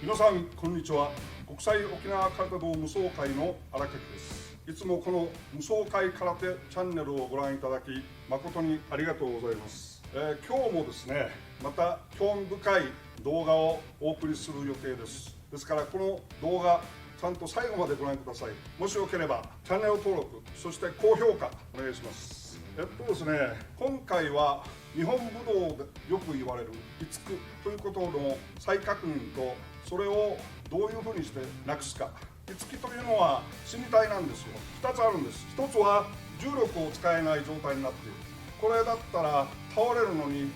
皆さんこんにちは。国際沖縄空手道無双会の荒垣です。いつもこの無双会空手チャンネルをご覧いただき誠にありがとうございます。今日もですね、また興味深い動画をお送りする予定です。ですからこの動画ちゃんと最後までご覧ください。もしよければチャンネル登録、そして高評価お願いします。ですね、今回は日本武道でよく言われるいつくということの再確認と、それをどういうふうにしてなくすか。いつきというのは死に体なんですよ。2つあるんです。1つは重力を使えない状態になっている。これだったら倒れるのに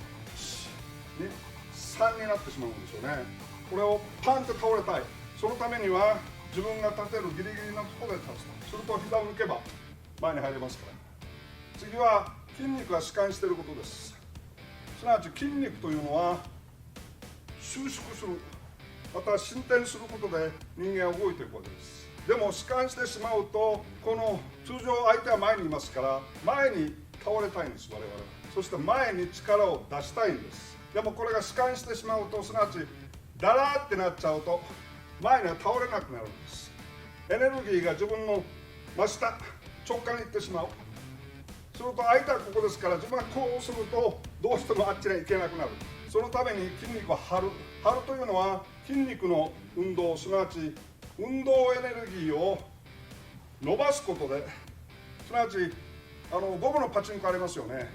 3になってしまうんですよね。これをパンって倒れたい。そのためには自分が立てるギリギリのところで立つと。すると膝を抜けば前に入れますから。次は筋肉が弛緩していることです。すなわち筋肉というのは収縮する、また進展することで人間は動いていくわけです。でも弛緩してしまうと、この通常相手は前にいますから前に倒れたいんです、我々は。そして前に力を出したいんです。でもこれが弛緩してしまうと、すなわちダラーってなっちゃうと前には倒れなくなるんです。エネルギーが自分の真下直下に行ってしまう。すると相手はここですから、自分がこうするとどうしてもあっちには行けなくなる。そのために筋肉を張る。張るというのは筋肉の運動、すなわち運動エネルギーを伸ばすことで、すなわちゴムのパチンコありますよね。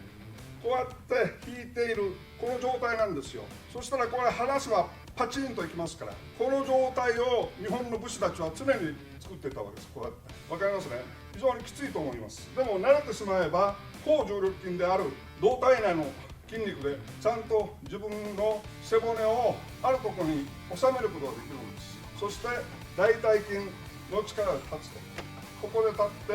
こうやって引いているこの状態なんですよ。そしたらこれ離せばパチンといきますから、この状態を日本の武士たちは常に作っていたわけです。こうやってわかりますね。非常にきついと思います。でも慣れてしまえば高重力筋である胴体内の筋肉でちゃんと自分の背骨をあるところに収めることができるんです。そして大腿筋の力で立つと、ここで立って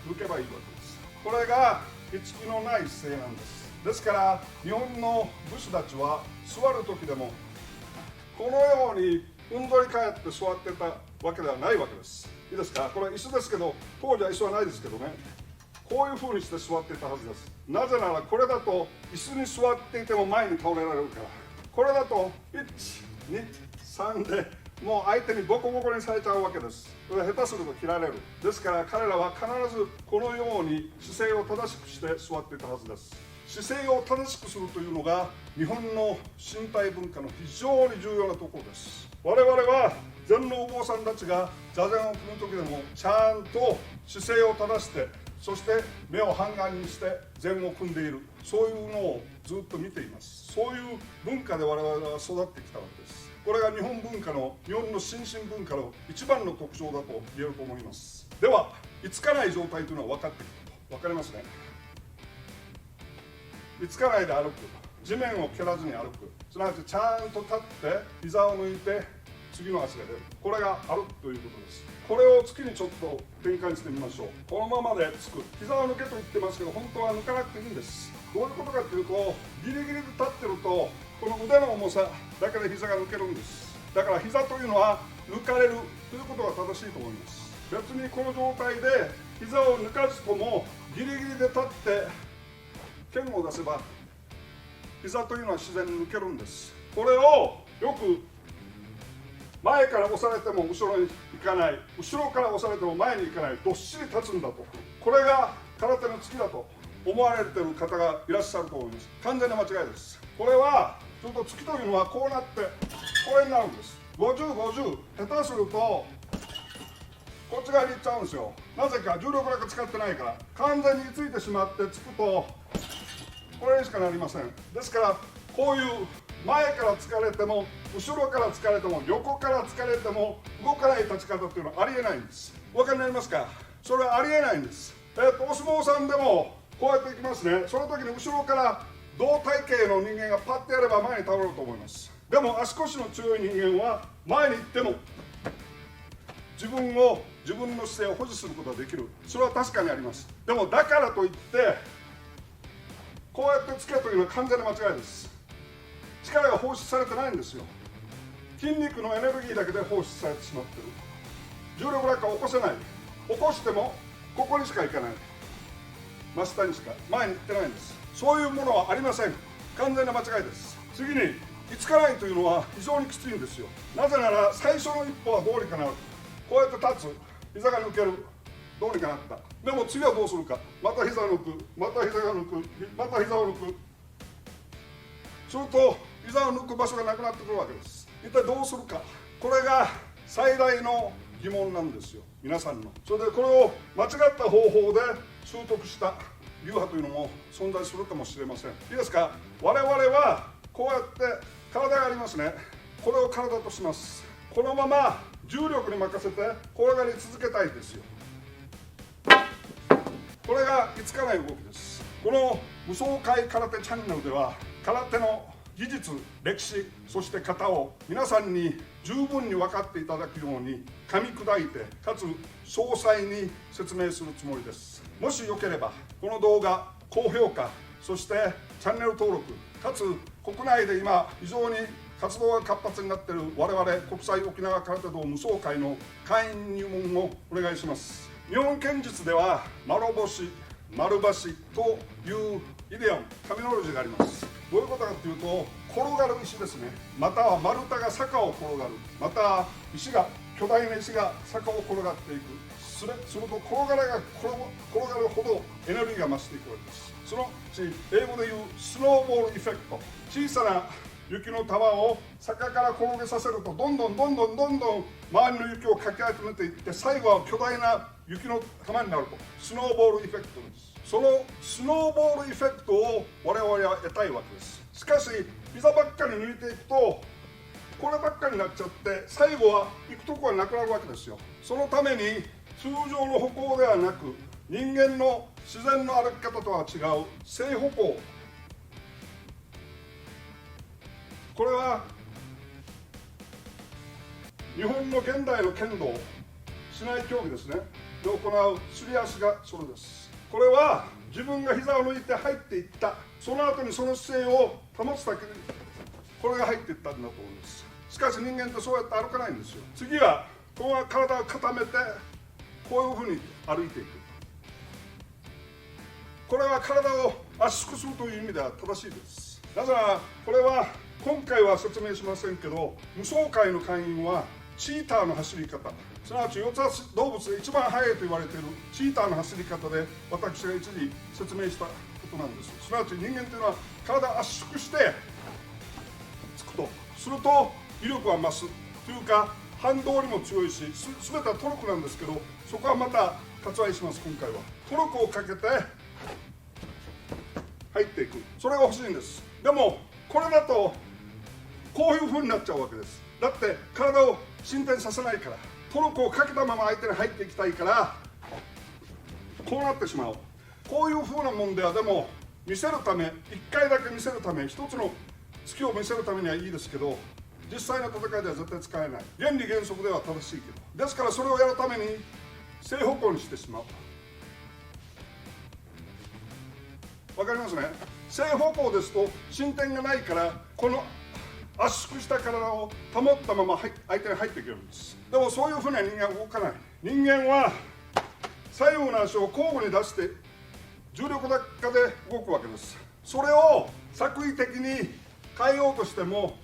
抜けばいいわけです。これがいつきのない姿勢なんです。ですから日本の武士たちは座る時でもこのようにうんどり返って座ってたわけではないわけです。いいですか。これ椅子ですけど、当時は椅子はないですけどね、こういうふうにして座っていたはずです。なぜならこれだと椅子に座っていても前に倒れられるから。これだと1、2、3でもう相手にボコボコにされちゃうわけです。これ下手すると切られる。ですから彼らは必ずこのように姿勢を正しくして座っていたはずです。姿勢を正しくするというのが日本の身体文化の非常に重要なところです。我々は禅のお坊さんたちが座禅を組む時でもちゃんと姿勢を正して、そして目を半眼にして禅を組んでいる、そういうのをずっと見ています。そういう文化で我々は育ってきたわけです。これが日本文化の、日本の心身文化の一番の特徴だと言えると思います。では、いつかない状態というのは分かってきたと。分かりますね。いつかないで歩く、地面を蹴らずに歩く、すなわちちゃんと立って膝を抜いて次の足が出る、これが歩くということです。これを次にちょっと展開してみましょう。このままでつく、膝を抜けと言ってますけど本当は抜かなくていいんです。どういうことかというと、ギリギリで立ってるとこの腕の重さだけで膝が抜けるんです。だから膝というのは抜かれるということが正しいと思います。別にこの状態で膝を抜かずともギリギリで立って剣を出せば膝というのは自然に抜けるんです。これをよく前から押されても後ろに行かない、後ろから押されても前に行かない、どっしり立つんだと、これが空手の突きだと思われている方がいらっしゃると思います。完全な間違いです。これはちょっと突きというのはこうなってこれになるんです。50、50、下手するとこっち側に行っちゃうんですよ。なぜか重力だけ使ってないから。完全についてしまってつくとこれにしかなりません。ですからこういう前から疲れても後ろから疲れても横から疲れても動かない立ち方っていうのはありえないんです。お分かりになりますか。それはありえないんです。お相撲さんでもこうやっていきますね。その時に後ろから同体型の人間がパッてやれば前に倒れると思います。でも足腰の強い人間は前に行っても自分の姿勢を保持することができる。それは確かにあります。でもだからといってこうやってつけというのは完全な間違いです。力が放出されてないんですよ。筋肉のエネルギーだけで放出されてしまっている。重力なんか起こせない。起こしてもここにしか行かない。真下にしか前に行ってないんです。そういうものはありません。完全な間違いです。次にいつかないというのは非常にきついんですよ。なぜなら最初の一歩はどうにかなる。こうやって立つ、膝が抜ける、どうにかなった。でも次はどうするか。また膝を抜く、また膝が抜く、また膝を抜く。すると膝を抜く場所がなくなってくるわけです。一体どうするか。これが最大の疑問なんですよ、皆さんの。それでこれを間違った方法で習得した流派というのも存在するかもしれません。いいですか。我々はこうやって体がありますね。これを体とします。このまま重力に任せて転がり続けたいですよ。これがいつかない動きです。この無双界空手チャンネルでは空手の技術、歴史、そして型を皆さんに十分に分かっていただくように噛み砕いて、かつ詳細に説明するつもりです。もしよければこの動画高評価、そしてチャンネル登録、かつ国内で今非常に活動が活発になっている我々国際沖縄空手道無双会の会員入門をお願いします。日本剣術では丸星、丸橋というイデオン、タミノロジーがあります。どういうことかというと、転がる石ですね。または丸太が坂を転がる、または石が、巨大な石が坂を転がっていく。すると転がるほどエネルギーが増していくわけです。そのうち英語で言うスノーボールエフェクト。小さな雪の玉を坂から転げさせるとどんどん周りの雪をかき集めていって、最後は巨大な雪の玉になると。スノーボールエフェクトです。そのスノーボールエフェクトを我々は得たいわけです。しかし膝ばっかり抜いていくとこればっかりになっちゃって、最後は行くとこがなくなるわけですよ。そのために通常の歩行ではなく、人間の自然の歩き方とは違う正歩行、これは日本の現代の剣道、市内競技ですねで行うすり足がそれです。これは自分が膝を抜いて入っていった、その後にその姿勢を保つだけにこれが入っていったんだと思います。しかし人間ってそうやって歩かないんですよ。次はこの体を固めてこういうふうに歩いていく。これは体を圧縮するという意味では正しいです。なぜならこれは今回は説明しませんけど、無双界の会員はチーターの走り方、すなわち四つ足動物で一番速いと言われているチーターの走り方で私が一時説明したことなんです。すなわち人間というのは体を圧縮してつくとすると威力は増すというか、反動にも強いし、全てはトルクなんですけど、そこはまた割愛します。今回はトルクをかけて入っていく、それが欲しいんです。でもこれだとこういう風になっちゃうわけです。だって体を進展させないから、トルクをかけたまま相手に入っていきたいからこうなってしまう。こういう風なもんではでも見せるため、1回だけ見せるため、一つの突きを見せるためにはいいですけど、実際の戦いでは絶対使えない。原理原則では正しいけど、ですからそれをやるために正方向にしてしまう。わかりますね。正方向ですと進展がないから、この圧縮した体を保ったまま相手に入っていけるんです。でもそういうふうには人間は動かない。人間は左右の足を交互に出して重力落下で動くわけです。それを作為的に変えようとしても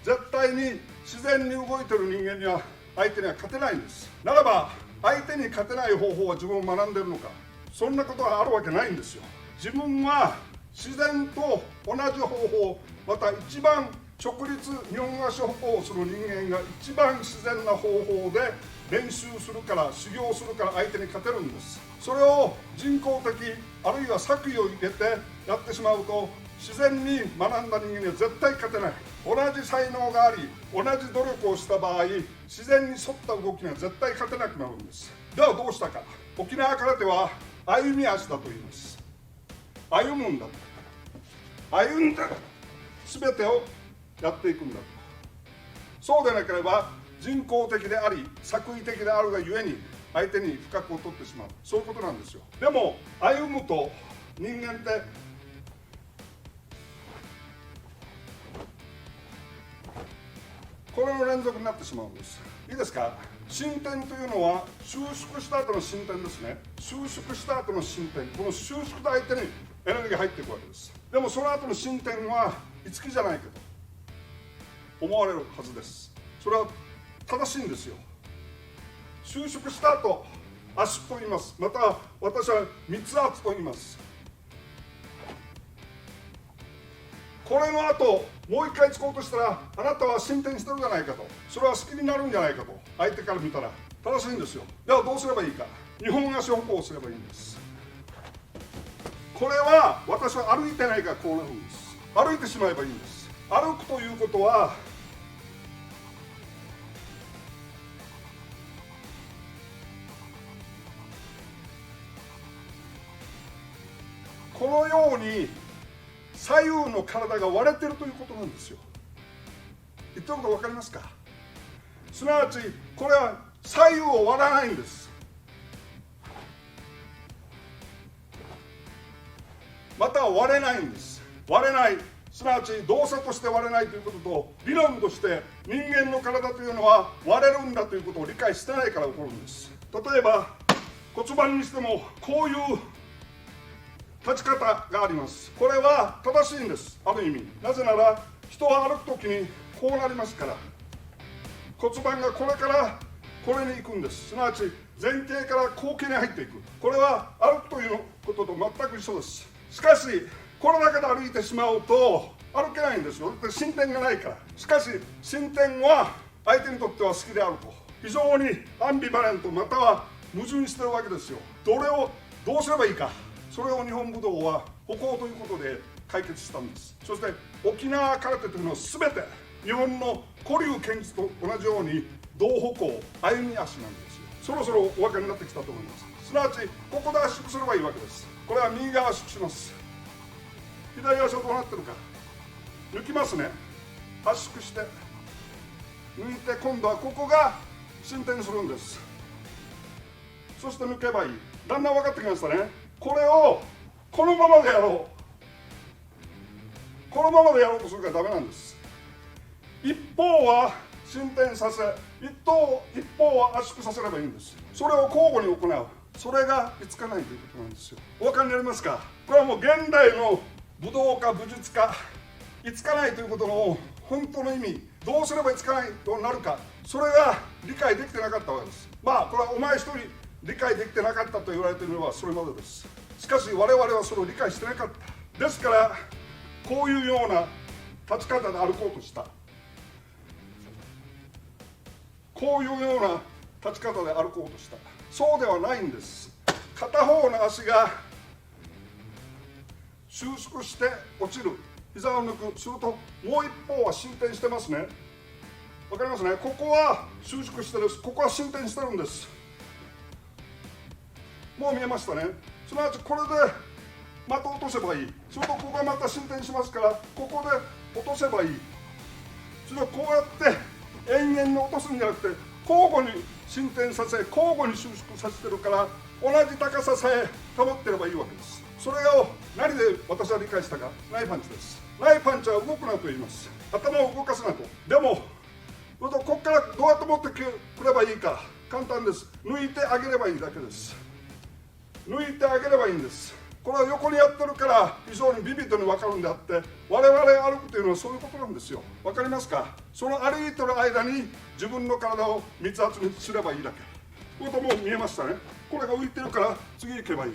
絶対に自然に動いている人間には相手には勝てないんです。ならば相手に勝てない方法は自分を学んでいるのか。そんなことはあるわけないんですよ。自分は自然と同じ方法、また一番直立日本足歩行をする人間が一番自然な方法で練習するから、修行するから相手に勝てるんです。それを人工的あるいは作為を入れてやってしまうと、自然に学んだ人間には絶対勝てない。同じ才能があり同じ努力をした場合、自然に沿った動きには絶対勝てなくなるんです。ではどうしたか。沖縄空手は歩み足だと言います。歩むんだと、歩んで全てをやっていくんだと。そうでなければ人工的であり作為的であるがゆえに相手に不覚を取ってしまう、そういうことなんですよ。でも歩むと人間ってこれの連続になってしまうんです。いいですか。進展というのは収縮した後の進展ですね。収縮した後の進展、この収縮と相手にエネルギーが入っていくわけです。でもその後の進展はいつきじゃないけど、思われるはずです。それは正しいんですよ。収縮した後、圧縮と言います。また私は密圧と言います。これの後もう一回使おうとしたら、あなたは進展してるんじゃないかと、それは好きになるんじゃないかと、相手から見たら正しいんですよ。ではどうすればいいか。2本足歩行をすればいいんです。これは私は歩いてないからこうなるんです。歩いてしまえばいいんです。歩くということは、このように左右の体が割れてるということなんですよ。言ってること分かりますか。すなわちこれは左右を割らないんです。または割れないんです。割れない、すなわち動作として割れないということと、理論として人間の体というのは割れるんだということを理解してないから起こるんです。例えば骨盤にしてもこういう立ち方があります。これは正しいんです、ある意味。なぜなら人は歩くときにこうなりますから、骨盤がこれからこれに行くんです。すなわち前傾から後傾に入っていく。これは歩くということと全く一緒です。しかしこれだけで歩いてしまうと歩けないんですよ。進展がないから。しかし進展は相手にとっては好きであると、非常にアンビバレント、または矛盾してるわけですよ。どれをどうすればいいか、それを日本武道は歩行ということで解決したんです。そして沖縄空手というのは全て日本の古流剣術と同じように同歩行、歩み足なんですよ。そろそろお分かりになってきたと思います。すなわちここで圧縮すればいいわけです。これは右側圧縮します。左足はどうなってるか、抜きますね。圧縮して抜いて、今度はここが進展するんです。そして抜けばいい。だんだん分かってきましたね。これをこのままでやろう。このままでやろうとするからダメなんです。一方は進展させ、一方は圧縮させればいいんです。それを交互に行う。それがいつかないということなんですよ。お分かりになりますか。これはもう現代の武道家、武術家、いつかないということの本当の意味、どうすればいつかないとなるか、それが理解できてなかったわけです。まあこれはお前一人理解できてなかったと言われているのはそれまでです。しかし我々はそれを理解してなかった。ですからこういうような立ち方で歩こうとした。こういうような立ち方で歩こうとした。そうではないんです。片方の足が収縮して落ちる、膝を抜く、するともう一方は進展してますね。わかりますね。ここは収縮してる、ここは進展してるんです。もう見えましたね。すなわちこれでまた落とせばいい。それとここがまた進展しますから、ここで落とせばいい。それをこうやって延々に落とすんじゃなくて、交互に進展させ、交互に収縮させてるから、同じ高ささえ保ってればいいわけです。それを何で私は理解したか。ナイフパンチです。ナイフパンチは動くなと言います。頭を動かすなと。でもここからどうやって持ってくればいいか、簡単です。抜いてあげればいいだけです。抜いてあげればいいんです。これは横にやってるから非常にビビッドに分かるんであって、我々歩くというのはそういうことなんですよ。分かりますか。その歩いてる間に自分の体を密圧にすればいいだけ。これともう見えましたね。これが浮いてるから次行けばいい。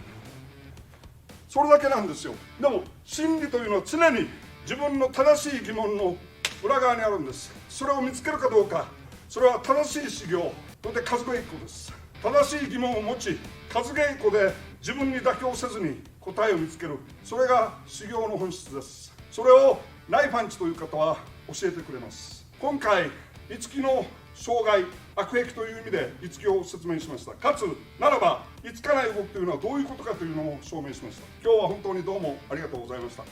それだけなんですよ。でも真理というのは常に自分の正しい疑問の裏側にあるんです。それを見つけるかどうか、それは正しい修行、それで数稽古です。正しい疑問を持ち、数稽古で自分に妥協せずに答えを見つける、それが修行の本質です。それをナイパンチという方は教えてくれます。今回五木の障害、悪癖という意味で五木を説明しました。かつならばいつかない動きというのはどういうことかというのも証明しました。今日は本当にどうもありがとうございました。